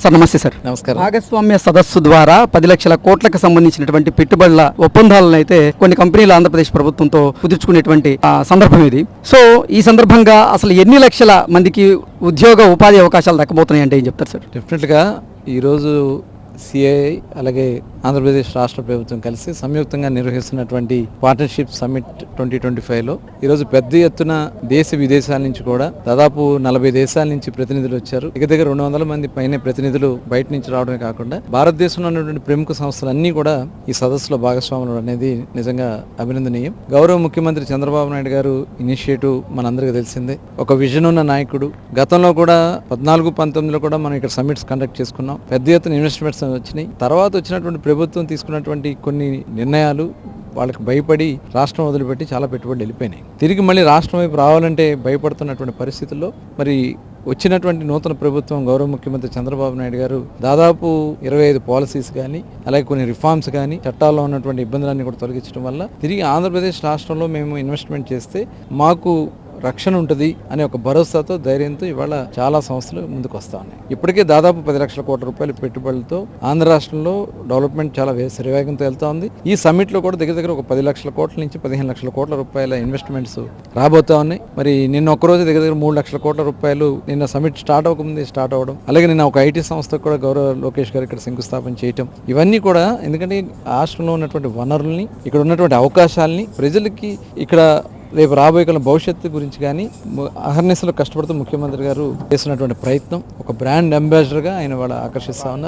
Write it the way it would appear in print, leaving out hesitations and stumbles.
Sir నమస్తే sir. నమస్కారం. భాగస్వామ్య సదస్సు ద్వారా 10 లక్షల కోట్లకు సంబంధించినటువంటి పెట్టుబడుల ఒప్పందాలను అయితే కొన్ని కంపెనీలు ఆంధ్రప్రదేశ్ ప్రభుత్వంతో కుదుర్చుకునేటువంటి సందర్భం ఇది. సో ఈ సందర్భంగా అసలు ఎన్ని లక్షల మందికి ఉద్యోగ ఉపాధి అవకాశాలు దక్కబోతున్నాయి అంటే ఏం చెప్తారు సార్? డెఫినెట్గా ఈరోజు సిఐఐ అలాగే ఆంధ్రప్రదేశ్ రాష్ట్ర ప్రభుత్వం కలిసి సంయుక్తంగా నిర్వహిస్తున్నటువంటి పార్ట్నర్షిప్ సమ్మిట్ 2025లో ఈరోజు పెద్ద ఎత్తున దేశ విదేశాల నుంచి కూడా దాదాపు 40 దేశాల నుంచి ప్రతినిధులు వచ్చారు. దగ్గర 200 మంది పైన ప్రతినిధులు బయట నుంచి రావడమే కాకుండా భారతదేశంలో ఉన్నటువంటి ప్రముఖ సంస్థలన్నీ కూడా ఈ సదస్సులో భాగస్వాములు అనేది నిజంగా అభినందనీయం. గౌరవ ముఖ్యమంత్రి చంద్రబాబు నాయుడు గారు ఇనిషియేటివ్ మనందరికీ తెలిసిందే. ఒక విజన్ ఉన్న నాయకుడు. గతంలో కూడా 14-19లో కూడా మనం ఇక్కడ సమ్మిట్స్ కండక్ట్ చేసుకున్నాం. పెద్ద ఎత్తున ఇన్వెస్ట్మెంట్స్ వచ్చినాయి. తర్వాత వచ్చినటువంటి ప్రభుత్వం తీసుకున్నటువంటి కొన్ని నిర్ణయాలు వాళ్ళకి భయపడి రాష్ట్రం వదిలిపెట్టి చాలా పెట్టుబడులు వెళ్ళిపోయినాయి. తిరిగి మళ్ళీ రాష్ట్రం వైపు రావాలంటే భయపడుతున్నటువంటి పరిస్థితుల్లో మరి వచ్చినటువంటి నూతన ప్రభుత్వం గౌరవ ముఖ్యమంత్రి చంద్రబాబు నాయుడు గారు దాదాపు 25 పాలసీస్ కానీ అలాగే కొన్ని రిఫార్మ్స్ కానీ చట్టాల్లో ఉన్నటువంటి ఇబ్బందులన్నీ కూడా తొలగించడం వల్ల తిరిగి ఆంధ్రప్రదేశ్ రాష్ట్రంలో మేము ఇన్వెస్ట్మెంట్ చేస్తే మాకు రక్షణ ఉంటుంది అనే ఒక భరోసాతో ధైర్యంతో ఇవాళ చాలా సంస్థలు ముందుకు వస్తా ఉన్నాయి. ఇప్పటికే దాదాపు 10 లక్షల కోట్ల రూపాయల పెట్టుబడులతో ఆంధ్ర రాష్ట్రంలో డెవలప్మెంట్ చాలా శరవేగంతో వెళ్తా ఉంది. ఈ సమ్మిట్ లో కూడా దగ్గర ఒక 10 లక్షల కోట్ల నుంచి 15 లక్షల కోట్ల రూపాయల ఇన్వెస్ట్మెంట్స్ రాబోతా ఉన్నాయి. మరి నిన్న ఒక్కరోజు దగ్గర 3 లక్షల కోట్ల రూపాయలు నిన్న సమ్మిట్ స్టార్ట్ అవ్వకముందే స్టార్ట్ అవ్వడం, అలాగే నిన్న ఒక ఐటీ సంస్థకు కూడా గౌరవ లోకేష్ గారు ఇక్కడ శంకుస్థాపన చేయటం, ఇవన్నీ కూడా ఎందుకంటే రాష్ట్రంలో ఉన్నటువంటి వనరుల్ని ఇక్కడ ఉన్నటువంటి అవకాశాలని ప్రజలకి ఇక్కడ రేపు రాబోయే కాలం భవిష్యత్తు గురించి కానీ అహర్నిశలో కష్టపడుతూ ముఖ్యమంత్రి గారు చేస్తున్నటువంటి ప్రయత్నం ఒక బ్రాండ్ అంబాసిడర్గా ఆయన వాళ్ళు ఆకర్షిస్తూ ఉన్నారు.